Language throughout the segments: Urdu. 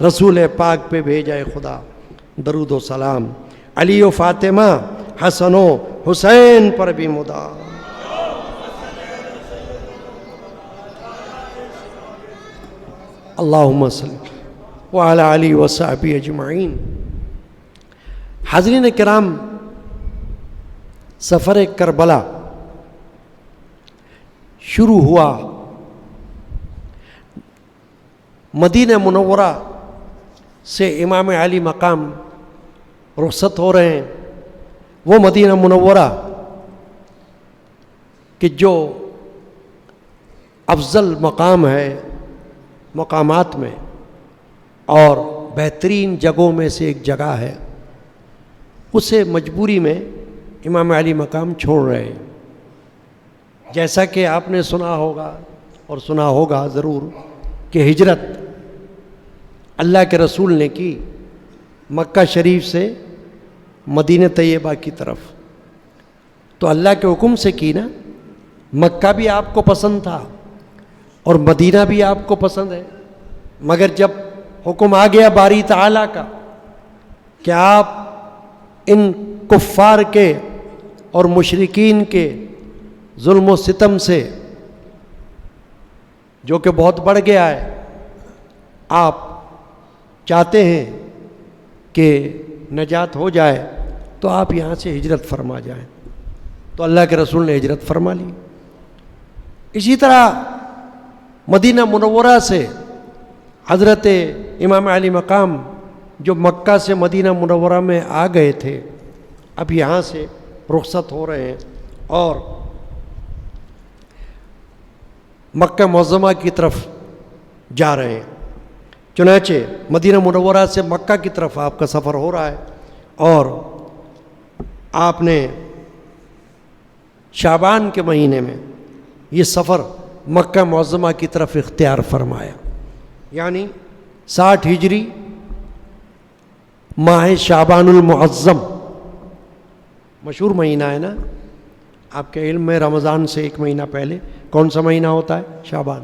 رسول پاک پہ بھیجا خدا درود و سلام، علی و فاطمہ حسن و حسین پر بھی مدام۔ اللہم صلی وعلی آلہ وصحبہ اجمعین۔ حاضرین کرام، سفر کربلا شروع ہوا، مدینہ منورہ سے امام علی مقام رخصت ہو رہے ہیں۔ وہ مدینہ منورہ کہ جو افضل مقام ہے مقامات میں اور بہترین جگہوں میں سے ایک جگہ ہے، اسے مجبوری میں امام علی مقام چھوڑ رہے ہیں۔ جیسا کہ آپ نے سنا ہوگا اور سنا ہوگا ضرور کہ ہجرت اللہ کے رسول نے کی مکہ شریف سے مدینہ طیبہ کی طرف، تو اللہ کے حکم سے کی نا۔ مکہ بھی آپ کو پسند تھا اور مدینہ بھی آپ کو پسند ہے، مگر جب حکم آ گیا باری تعالیٰ کا کہ آپ ان کفار کے اور مشرکین کے ظلم و ستم سے، جو کہ بہت بڑھ گیا ہے، آپ چاہتے ہیں کہ نجات ہو جائے تو آپ یہاں سے ہجرت فرما جائیں، تو اللہ کے رسول نے ہجرت فرما لی۔ اسی طرح مدینہ منورہ سے حضرت امام علی مقام جو مکہ سے مدینہ منورہ میں آ گئے تھے، اب یہاں سے رخصت ہو رہے ہیں اور مکہ معظمہ کی طرف جا رہے ہیں۔ چنانچہ مدینہ منورہ سے مکہ کی طرف آپ کا سفر ہو رہا ہے، اور آپ نے شعبان کے مہینے میں یہ سفر مکہ معظمہ کی طرف اختیار فرمایا، یعنی 60 ہجری ماہ شعبان المعظم، مشہور مہینہ ہے نا آپ کے علم میں، رمضان سے ایک مہینہ پہلے کون سا مہینہ ہوتا ہے؟ شعبان۔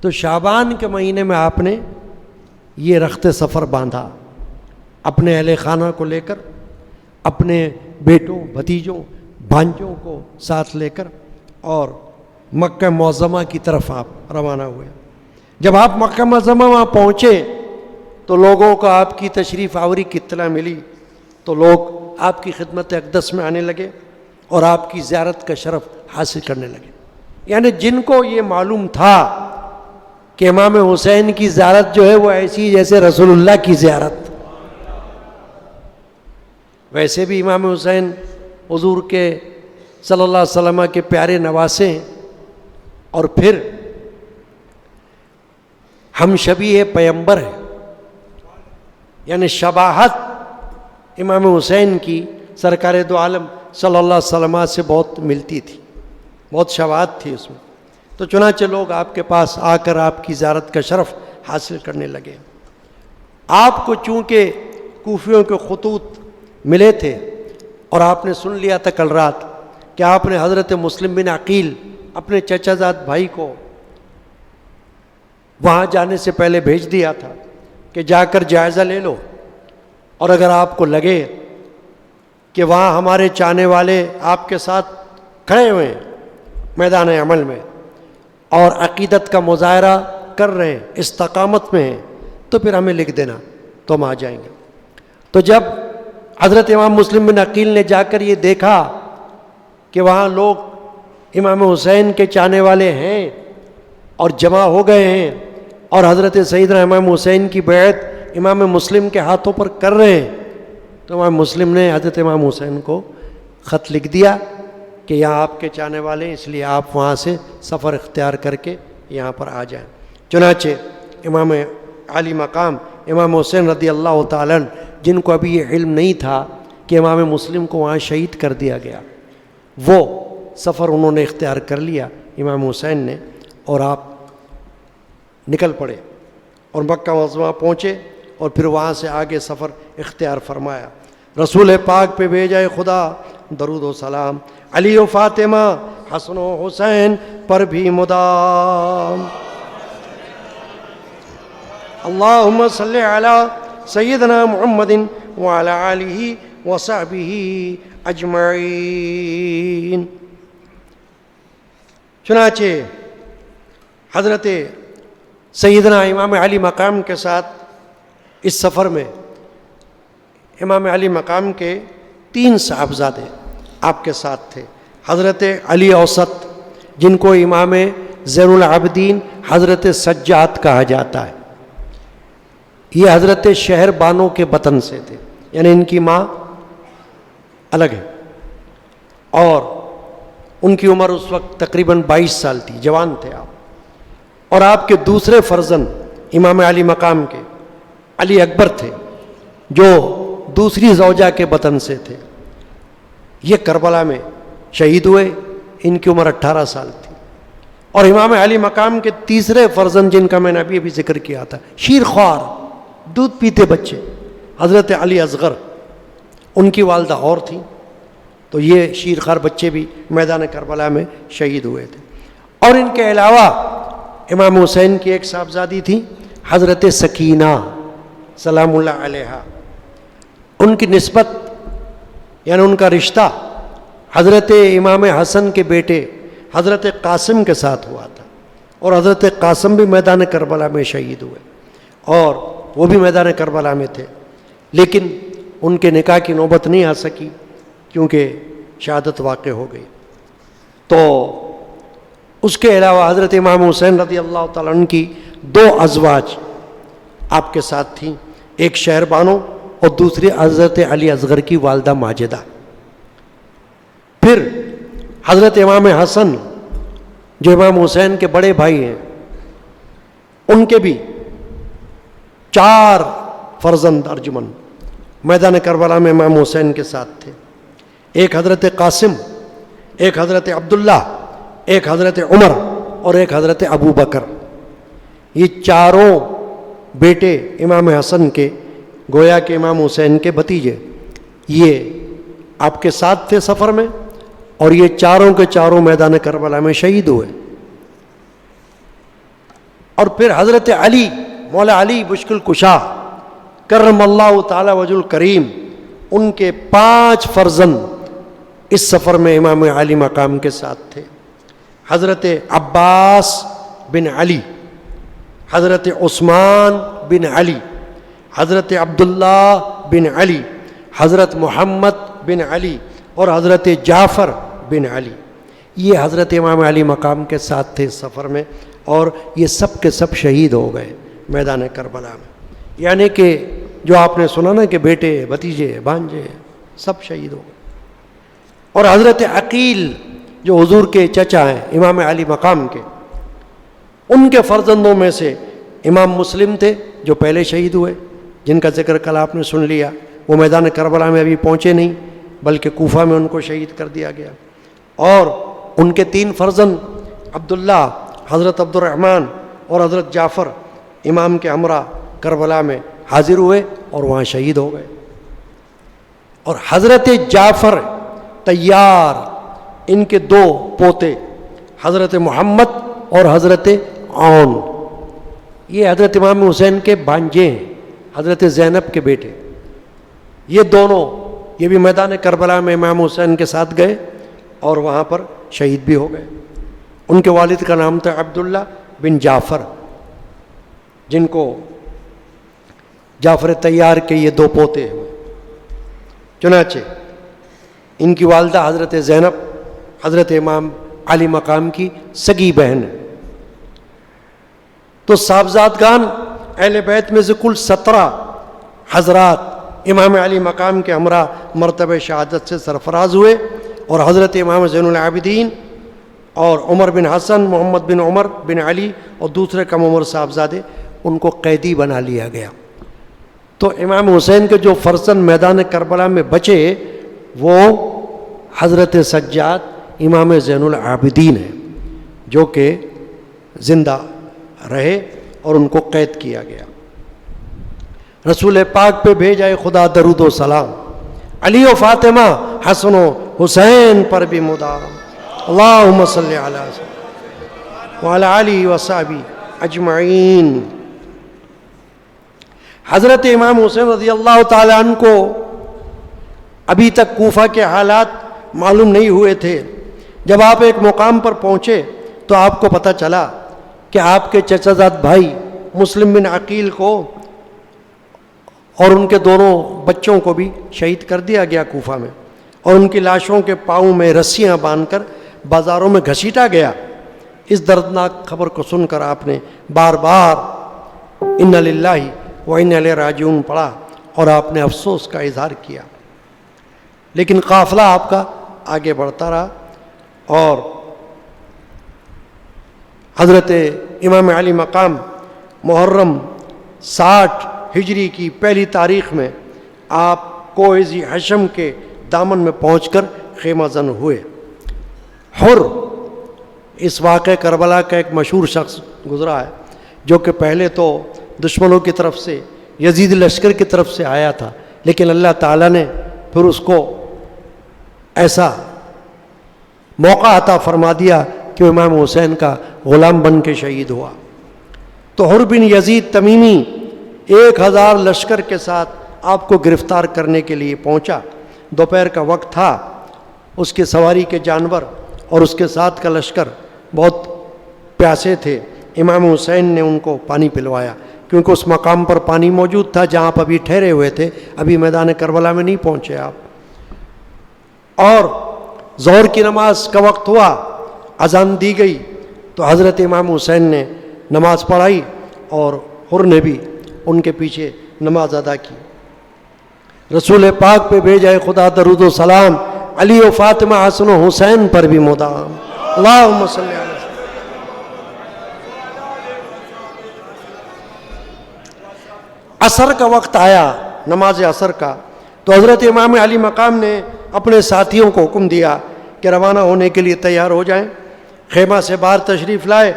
تو شعبان کے مہینے میں آپ نے یہ رخت سفر باندھا، اپنے اہل خانہ کو لے کر، اپنے بیٹوں بھتیجوں بھانجوں کو ساتھ لے کر، اور مکہ معظمہ کی طرف آپ روانہ ہوئے۔ جب آپ مکہ معظمہ وہاں پہنچے تو لوگوں کو آپ کی تشریف آوری کی اطلاع ملی، تو لوگ آپ کی خدمت اقدس میں آنے لگے اور آپ کی زیارت کا شرف حاصل کرنے لگے۔ یعنی جن کو یہ معلوم تھا کہ امام حسین کی زیارت جو ہے وہ ایسی جیسے رسول اللہ کی زیارت، ویسے بھی امام حسین حضور کے صلی اللہ علیہ وسلم کے پیارے نواسے ہیں، اور پھر ہم شبیہ پیمبر ہیں، یعنی شباہت امام حسین کی سرکار دو عالم صلی اللہ علیہ وسلم سے بہت ملتی تھی، بہت شباہت تھی اس میں۔ تو چنانچہ لوگ آپ کے پاس آ کر آپ کی زیارت کا شرف حاصل کرنے لگے۔ آپ کو چونکہ کوفیوں کے خطوط ملے تھے اور آپ نے سن لیا تھا کل رات کہ آپ نے حضرت مسلم بن عقیل اپنے چچا زاد بھائی کو وہاں جانے سے پہلے بھیج دیا تھا کہ جا کر جائزہ لے لو، اور اگر آپ کو لگے کہ وہاں ہمارے چاہنے والے آپ کے ساتھ کھڑے ہوئے ہیں میدان عمل میں اور عقیدت کا مظاہرہ کر رہے ہیں، استقامت میں ہیں، تو پھر ہمیں لکھ دینا تو ہم آ جائیں گے۔ تو جب حضرت امام مسلم بن عقیل نے جا کر یہ دیکھا کہ وہاں لوگ امام حسین کے چاہنے والے ہیں اور جمع ہو گئے ہیں، اور حضرت سیدنا امام حسین کی بیعت امام مسلم کے ہاتھوں پر کر رہے ہیں، تو امام مسلم نے حضرت امام حسین کو خط لکھ دیا کہ یہاں آپ کے چاہنے والے ہیں، اس لیے آپ وہاں سے سفر اختیار کر کے یہاں پر آ جائیں۔ چنانچہ امام علی مقام امام حسین رضی اللہ تعالیٰ عنہ، جن کو ابھی یہ علم نہیں تھا کہ امام مسلم کو وہاں شہید کر دیا گیا، وہ سفر انہوں نے اختیار کر لیا امام حسین نے، اور آپ نکل پڑے اور مکہ معظمہ پہنچے، اور پھر وہاں سے آگے سفر اختیار فرمایا۔ رسول پاک پہ بھیجا خدا درود و سلام، علی و فاطمہ حسن و حسین پر بھی مدام۔ اللہم صلی علی سیدنا محمد وعلی آلہ وصحبہ اجمعین۔ چنانچہ حضرت سیدنا امام علی مقام کے ساتھ اس سفر میں امام علی مقام کے 3 صاحبزادے آپ کے ساتھ تھے۔ حضرت علی اوسط، جن کو امام زین العابدین حضرت سجاد کہا جاتا ہے، یہ حضرت شہر بانو کے بطن سے تھے، یعنی ان کی ماں الگ ہے، اور ان کی عمر اس وقت تقریباً 22 سال تھی، جوان تھے آپ۔ اور آپ کے دوسرے فرزند امام علی مقام کے علی اکبر تھے، جو دوسری زوجہ کے بطن سے تھے، یہ کربلا میں شہید ہوئے، ان کی عمر 18 سال تھی۔ اور امام علی مقام کے تیسرے فرزند، جن کا میں نے ابھی ذکر کیا تھا، شیر خوار دودھ پیتے بچے، حضرت علی اصغر، ان کی والدہ اور تھیں، تو یہ شیر خوار بچے بھی میدان کربلا میں شہید ہوئے تھے۔ اور ان کے علاوہ امام حسین کی ایک صاحبزادی تھی حضرت سکینہ سلام اللہ علیہا، ان کی نسبت یعنی ان کا رشتہ حضرت امام حسن کے بیٹے حضرت قاسم کے ساتھ ہوا تھا، اور حضرت قاسم بھی میدان کربلا میں شہید ہوئے، اور وہ بھی میدان کربلا میں تھے، لیکن ان کے نکاح کی نوبت نہیں آ سکی کیونکہ شہادت واقع ہو گئی۔ تو اس کے علاوہ حضرت امام حسین رضی اللہ تعالیٰ عنہ کی 2 ازواج آپ کے ساتھ تھیں، ایک شہر بانو اور دوسری حضرت علی اصغر کی والدہ ماجدہ۔ پھر حضرت امام حسن جو امام حسین کے بڑے بھائی ہیں، ان کے بھی 4 فرزند ارجمن میدان کربلا میں امام حسین کے ساتھ تھے، ایک حضرت قاسم، ایک حضرت عبداللہ، ایک حضرت عمر اور ایک حضرت ابو بکر۔ یہ 4 بیٹے امام حسن کے، گویا کہ امام حسین کے بھتیجے، یہ آپ کے ساتھ تھے سفر میں، اور یہ 4 کے 4 میدان کربلا میں شہید ہوئے۔ اور پھر حضرت علی، مولا علی مشکل کشا کرم اللہ تعالی وجہ الکریم، ان کے 5 فرزند اس سفر میں امام علی مقام کے ساتھ تھے، حضرت عباس بن علی، حضرت عثمان بن علی، حضرت عبداللہ بن علی، حضرت محمد بن علی اور حضرت جعفر بن علی۔ یہ حضرت امام علی مقام کے ساتھ تھے اس سفر میں، اور یہ سب کے سب شہید ہو گئے میدان کربلا میں۔ یعنی کہ جو آپ نے سنا نا کہ بیٹے، بھتیجے، بھانجے سب شہید ہو گئے۔ اور حضرت عقیل جو حضور کے چچا ہیں امام علی مقام کے، ان کے فرزندوں میں سے امام مسلم تھے جو پہلے شہید ہوئے، جن کا ذکر کل آپ نے سن لیا۔ وہ میدان کربلا میں ابھی پہنچے نہیں، بلکہ کوفہ میں ان کو شہید کر دیا گیا۔ اور ان کے 3 فرزند عبداللہ، حضرت عبد الرحمن اور حضرت جعفر امام کے ہمراہ کربلا میں حاضر ہوئے اور وہاں شہید ہو گئے۔ اور حضرت جعفر طیار، ان کے 2 پوتے حضرت محمد اور حضرت عون، یہ حضرت امام حسین کے بھانجے ہیں، حضرت زینب کے بیٹے۔ یہ دونوں، یہ بھی میدان کربلا میں امام حسین کے ساتھ گئے اور وہاں پر شہید بھی ہو گئے۔ ان کے والد کا نام تھا عبداللہ بن جعفر، جن کو جعفر طیار کے یہ 2 پوتے ہوئے۔ چنانچہ ان کی والدہ حضرت زینب حضرت امام علی مقام کی سگی بہن ہے۔ تو صاحبزادگان اہل بیت میں سے کل 17 حضرات امام علی مقام کے ہمراہ مرتبہ شہادت سے سرفراز ہوئے، اور حضرت امام زین العابدین اور عمر بن حسن، محمد بن عمر بن علی اور دوسرے کم عمر صاحبزادے، ان کو قیدی بنا لیا گیا۔ تو امام حسین کے جو فرزند میدان کربلا میں بچے، وہ حضرت سجاد امام زین العابدین ہیں، جو کہ زندہ رہے اور ان کو قید کیا گیا۔ رسول پاک پہ بھیجائے خدا درود و سلام، علی و فاطمہ حسن و حسین پر بھی مدام، اللہم صلی علی وعلی آلہ وصحبہ اجمعین۔ حضرت امام حسین رضی اللہ تعالیٰ عنہ کو ابھی تک کوفہ کے حالات معلوم نہیں ہوئے تھے. جب آپ ایک مقام پر پہنچے تو آپ کو پتہ چلا کہ آپ کے چچا زاد بھائی مسلم بن عقیل کو اور ان کے دونوں بچوں کو بھی شہید کر دیا گیا کوفہ میں، اور ان کی لاشوں کے پاؤں میں رسیاں باندھ کر بازاروں میں گھسیٹا گیا. اس دردناک خبر کو سن کر آپ نے بار بار انا للہ و انا الیہ راجعون پڑھا اور آپ نے افسوس کا اظہار کیا. لیکن قافلہ آپ کا آگے بڑھتا رہا اور حضرت امام علی مقام محرم 60 ہجری کی پہلی تاریخ میں آپ کوہ ذی حشم کے دامن میں پہنچ کر خیمہ زن ہوئے. حر اس واقعہ کربلا کا ایک مشہور شخص گزرا ہے جو کہ پہلے تو دشمنوں کی طرف سے یزید لشکر کی طرف سے آیا تھا، لیکن اللہ تعالیٰ نے پھر اس کو ایسا موقع عطا فرما دیا کہ وہ امام حسین کا غلام بن کے شہید ہوا. تو حر بن یزید تمیمی 1000 لشکر کے ساتھ آپ کو گرفتار کرنے کے لیے پہنچا. دوپہر کا وقت تھا، اس کے سواری کے جانور اور اس کے ساتھ کا لشکر بہت پیاسے تھے. امام حسین نے ان کو پانی پلوایا کیونکہ اس مقام پر پانی موجود تھا جہاں آپ ابھی ٹھہرے ہوئے تھے، ابھی میدان کربلا میں نہیں پہنچے آپ. اور ظہر کی نماز کا وقت ہوا، اذان دی گئی تو حضرت امام حسین نے نماز پڑھائی اور حر نے بھی ان کے پیچھے نماز ادا کی. رسول پاک پہ بھیجائے خدا درود و سلام، علی و فاطمہ حسن و حسین پر بھی مدام، اللہم صلی علیہ. عصر کا وقت آیا، نماز عصر کا، تو حضرت امام علی مقام نے اپنے ساتھیوں کو حکم دیا کہ روانہ ہونے کے لیے تیار ہو جائیں، خیمہ سے باہر تشریف لائے.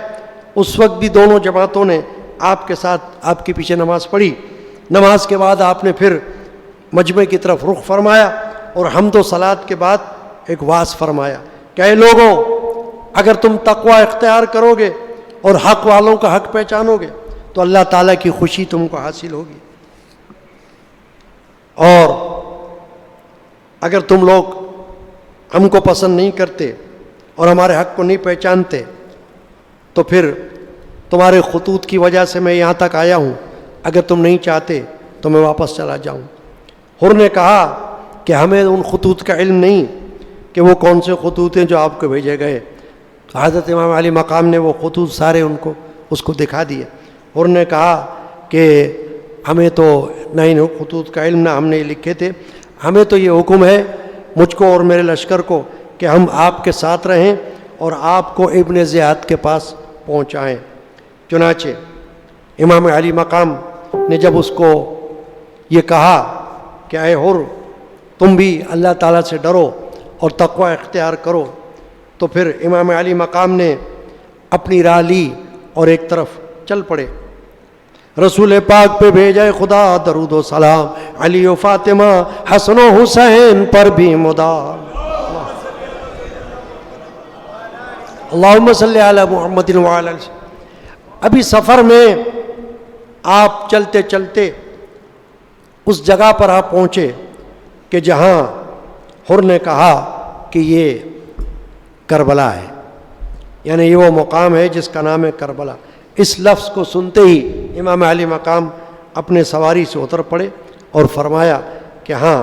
اس وقت بھی دونوں جماعتوں نے آپ کے ساتھ آپ کے پیچھے نماز پڑھی. نماز کے بعد آپ نے پھر مجمع کی طرف رخ فرمایا اور حمد و صلات کے بعد ایک واعظ فرمایا کہ اے لوگوں، اگر تم تقوی اختیار کرو گے اور حق والوں کا حق پہچانو گے تو اللہ تعالیٰ کی خوشی تم کو حاصل ہوگی، اور اگر تم لوگ ہم کو پسند نہیں کرتے اور ہمارے حق کو نہیں پہچانتے تو پھر تمہارے خطوط کی وجہ سے میں یہاں تک آیا ہوں، اگر تم نہیں چاہتے تو میں واپس چلا جاؤں. حر نے کہا کہ ہمیں ان خطوط کا علم نہیں کہ وہ کون سے خطوط ہیں جو آپ کو بھیجے گئے. تو حضرت امام علی مقام نے وہ خطوط سارے اس کو دکھا دیے. حر نے کہا کہ ہمیں تو نہ ان خطوط کا علم، نہ ہم نے لکھے تھے، ہمیں تو یہ حکم ہے مجھ کو اور میرے لشکر کو کہ ہم آپ کے ساتھ رہیں اور آپ کو ابن زیاد کے پاس پہنچائیں. چنانچہ امام علی مقام نے جب اس کو یہ کہا کہ اے حر، تم بھی اللہ تعالیٰ سے ڈرو اور تقوی اختیار کرو، تو پھر امام علی مقام نے اپنی راہ لی اور ایک طرف چل پڑے. رسول پاک پہ بھیجائے خدا درود و سلام، علی و فاطمہ حسن و حسین پر بھی مدام، اللہم صلی علی محمد وعلی آلہ. ابھی سفر میں آپ چلتے چلتے اس جگہ پر آپ پہنچے کہ جہاں حر نے کہا کہ یہ کربلا ہے، یعنی یہ وہ مقام ہے جس کا نام ہے کربلا. اس لفظ کو سنتے ہی امام علی مقام اپنے سواری سے اتر پڑے اور فرمایا کہ ہاں،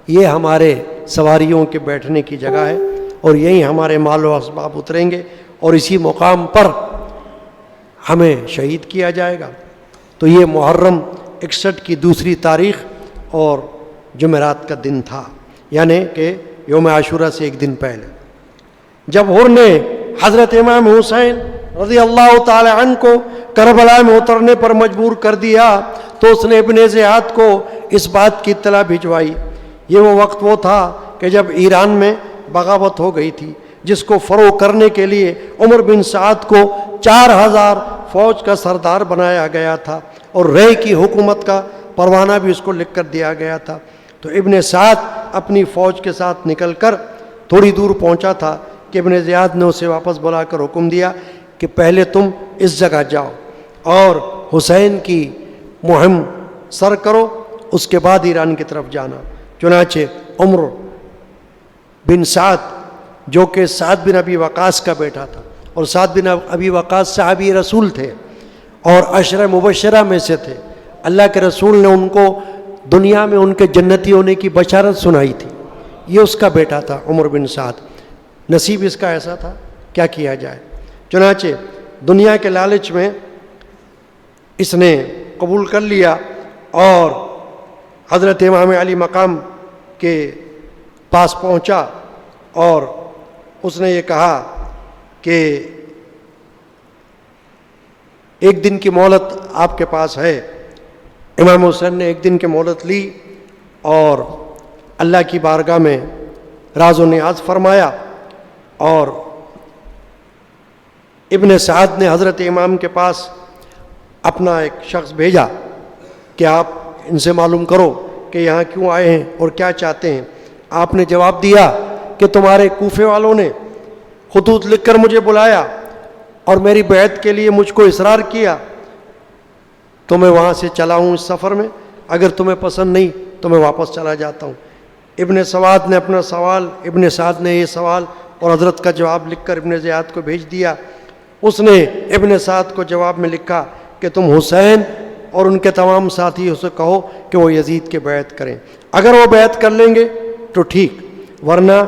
یہ ہمارے سواریوں کے بیٹھنے کی جگہ ہے اور یہیں ہمارے مال و اسباب اتریں گے اور اسی مقام پر ہمیں شہید کیا جائے گا. تو یہ محرم 61 کی 2 تاریخ اور جمعرات کا دن تھا، یعنی کہ یوم عاشورہ سے ایک دن پہلے. جب حر نے حضرت امام حسین رضی اللہ تعالی عنہ کو کربلا میں اترنے پر مجبور کر دیا تو اس نے ابن زیاد کو اس بات کی اطلاع بھجوائی. یہ وہ وقت وہ تھا کہ جب ایران میں بغاوت ہو گئی تھی، جس کو فروغ کرنے کے لیے عمر بن سعد کو 4000 فوج کا سردار بنایا گیا تھا اور رے کی حکومت کا پروانہ بھی اس کو لکھ کر دیا گیا تھا. تو ابن سعد اپنی فوج کے ساتھ نکل کر تھوڑی دور پہنچا تھا کہ ابن زیاد نے اسے واپس بلا کر حکم دیا کہ پہلے تم اس جگہ جاؤ اور حسین کی مہم سر کرو، اس کے بعد ایران کی طرف جانا۔ چنانچہ عمر بن سعد جو کہ سعد بن ابی وقاص کا بیٹا تھا، اور سعد بن ابی وقاص صحابی رسول تھے اور عشرہ مبشرہ میں سے تھے، اللہ کے رسول نے ان کو دنیا میں ان کے جنتی ہونے کی بشارت سنائی تھی، یہ اس کا بیٹا تھا عمر بن سعد۔ نصیب اس کا ایسا تھا، کیا کیا جائے۔ چنانچہ دنیا کے لالچ میں اس نے قبول کر لیا اور حضرت امام علی مقام کے پاس پہنچا اور اس نے یہ کہا کہ ایک دن کی مہلت آپ کے پاس ہے۔ امام حسین نے ایک دن کی مہلت لی اور اللہ کی بارگاہ میں راز و نیاز فرمایا، اور ابن سعد نے حضرت امام کے پاس اپنا ایک شخص بھیجا کہ آپ ان سے معلوم کرو کہ یہاں کیوں آئے ہیں اور کیا چاہتے ہیں۔ آپ نے جواب دیا کہ تمہارے کوفے والوں نے خطوط لکھ کر مجھے بلایا اور میری بیعت کے لیے مجھ کو اصرار کیا، تو میں وہاں سے چلا ہوں اس سفر میں، اگر تمہیں پسند نہیں تو میں واپس چلا جاتا ہوں۔ ابن سعد نے اپنا سوال، ابن سعد نے یہ سوال اور حضرت کا جواب لکھ کر ابن زیاد کو بھیج دیا۔ اس نے ابن سعد کو جواب میں لکھا کہ تم حسین اور ان کے تمام ساتھیوں سے کہو کہ وہ یزید کے بیعت کریں، اگر وہ بیعت کر لیں گے تو ٹھیک، ورنہ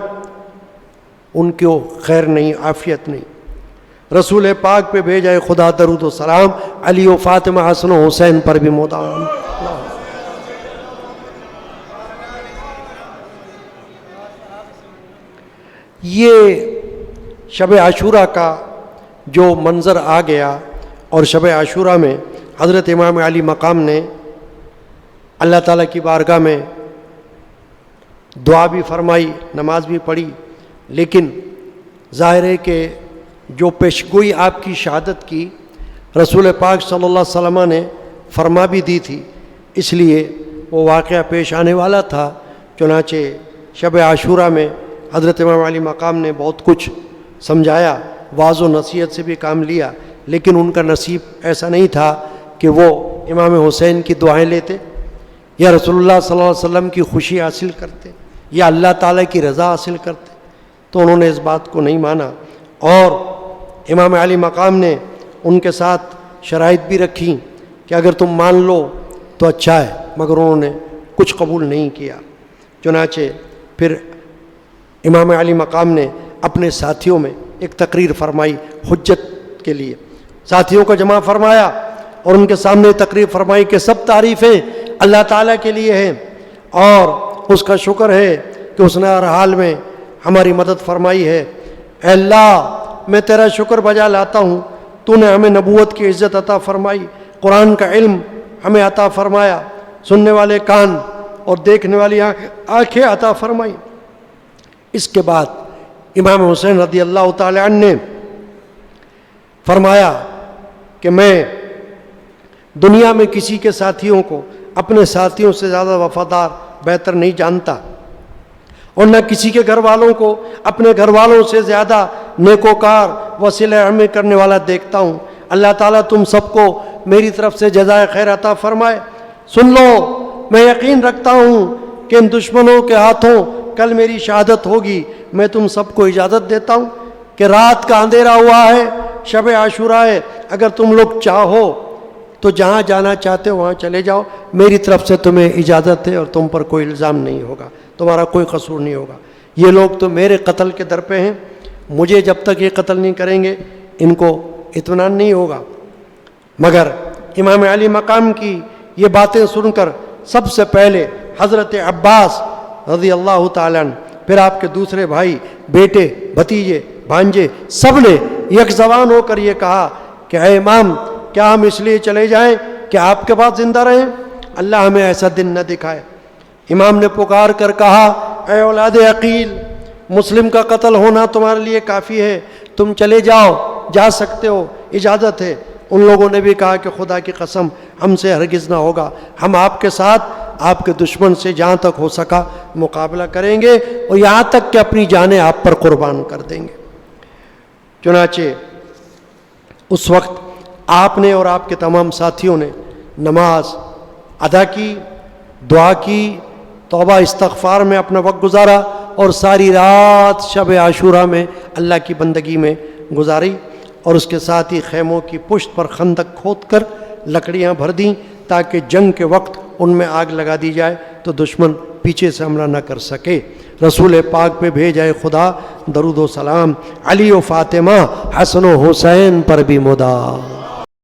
ان کو خیر نہیں، عافیت نہیں۔ رسول پاک پہ بھیجائے خدا درود و سلام، علی و فاطمہ حسن و حسین پر بھی مدام۔ یہ شب عاشورہ کا جو منظر آ گیا، اور شب عاشورہ میں حضرت امام علی مقام نے اللہ تعالیٰ کی بارگاہ میں دعا بھی فرمائی، نماز بھی پڑھی، لیکن ظاہر ہے کہ جو پیشگوئی آپ کی شہادت کی رسول پاک صلی اللہ علیہ وسلم نے فرما بھی دی تھی، اس لیے وہ واقعہ پیش آنے والا تھا۔ چنانچہ شب عاشورہ میں حضرت امام علی مقام نے بہت کچھ سمجھایا، واعظ و نصیحت سے بھی کام لیا، لیکن ان کا نصیب ایسا نہیں تھا کہ وہ امام حسین کی دعائیں لیتے یا رسول اللہ صلی اللہ علیہ وسلم کی خوشی حاصل کرتے یا اللہ تعالیٰ کی رضا حاصل کرتے، تو انہوں نے اس بات کو نہیں مانا، اور امام علی مقام نے ان کے ساتھ شرائط بھی رکھی کہ اگر تم مان لو تو اچھا ہے، مگر انہوں نے کچھ قبول نہیں کیا۔ چنانچہ پھر امام علی مقام نے اپنے ساتھیوں میں ایک تقریر فرمائی حجت کے لیے، ساتھیوں کو جمع فرمایا اور ان کے سامنے تقریر فرمائی کہ سب تعریفیں اللہ تعالیٰ کے لیے ہیں، اور اس کا شکر ہے کہ اس نے ہر حال میں ہماری مدد فرمائی ہے۔ اے اللہ، میں تیرا شکر بجا لاتا ہوں، تو نے ہمیں نبوت کی عزت عطا فرمائی، قرآن کا علم ہمیں عطا فرمایا، سننے والے کان اور دیکھنے والی آنکھیں عطا فرمائی۔ اس کے بعد امام حسین رضی اللہ تعالی عنہ نے فرمایا کہ میں دنیا میں کسی کے ساتھیوں کو اپنے ساتھیوں سے زیادہ وفادار بہتر نہیں جانتا، اور نہ کسی کے گھر والوں کو اپنے گھر والوں سے زیادہ نیکوکار وصلہ رحم کرنے والا دیکھتا ہوں۔ اللہ تعالیٰ تم سب کو میری طرف سے جزائے خیر عطا فرمائے۔ سن لو، میں یقین رکھتا ہوں کہ ان دشمنوں کے ہاتھوں کل میری شہادت ہوگی۔ میں تم سب کو اجازت دیتا ہوں کہ رات کا اندھیرا ہوا ہے، شب عاشورہ ہے، اگر تم لوگ چاہو تو جہاں جانا چاہتے ہو وہاں چلے جاؤ، میری طرف سے تمہیں اجازت ہے، اور تم پر کوئی الزام نہیں ہوگا، تمہارا کوئی قصور نہیں ہوگا۔ یہ لوگ تو میرے قتل کے در پہ ہیں، مجھے جب تک یہ قتل نہیں کریں گے ان کو اطمینان نہیں ہوگا۔ مگر امام علی مقام کی یہ باتیں سن کر سب سے پہلے حضرت عباس رضی اللہ تعالیٰ عنہ، پھر آپ کے دوسرے بھائی، بیٹے، بھتیجے، بھانجے، سب نے یک زبان ہو کر یہ کہا کہ اے امام، کیا ہم اس لیے چلے جائیں کہ آپ کے پاس زندہ رہیں؟ اللہ ہمیں ایسا دن نہ دکھائے۔ امام نے پکار کر کہا، اے اولاد عقیل، مسلم کا قتل ہونا تمہارے لیے کافی ہے، تم چلے جاؤ، جا سکتے ہو، اجازت ہے۔ ان لوگوں نے بھی کہا کہ خدا کی قسم ہم سے ہرگز نہ ہوگا، ہم آپ کے ساتھ آپ کے دشمن سے جہاں تک ہو سکا مقابلہ کریں گے، اور یہاں تک کہ اپنی جانیں آپ پر قربان کر دیں گے۔ چنانچہ اس وقت آپ نے اور آپ کے تمام ساتھیوں نے نماز ادا کی، دعا کی، توبہ استغفار میں اپنا وقت گزارا، اور ساری رات شب عاشورہ میں اللہ کی بندگی میں گزاری، اور اس کے ساتھ ہی خیموں کی پشت پر خندق کھود کر لکڑیاں بھر دیں تاکہ جنگ کے وقت ان میں آگ لگا دی جائے تو دشمن پیچھے سے حملہ نہ کر سکے۔ رسول پاک پہ بھیجائے خدا درود و سلام، علی و فاطمہ، حسن و حسین پر بھی مدار۔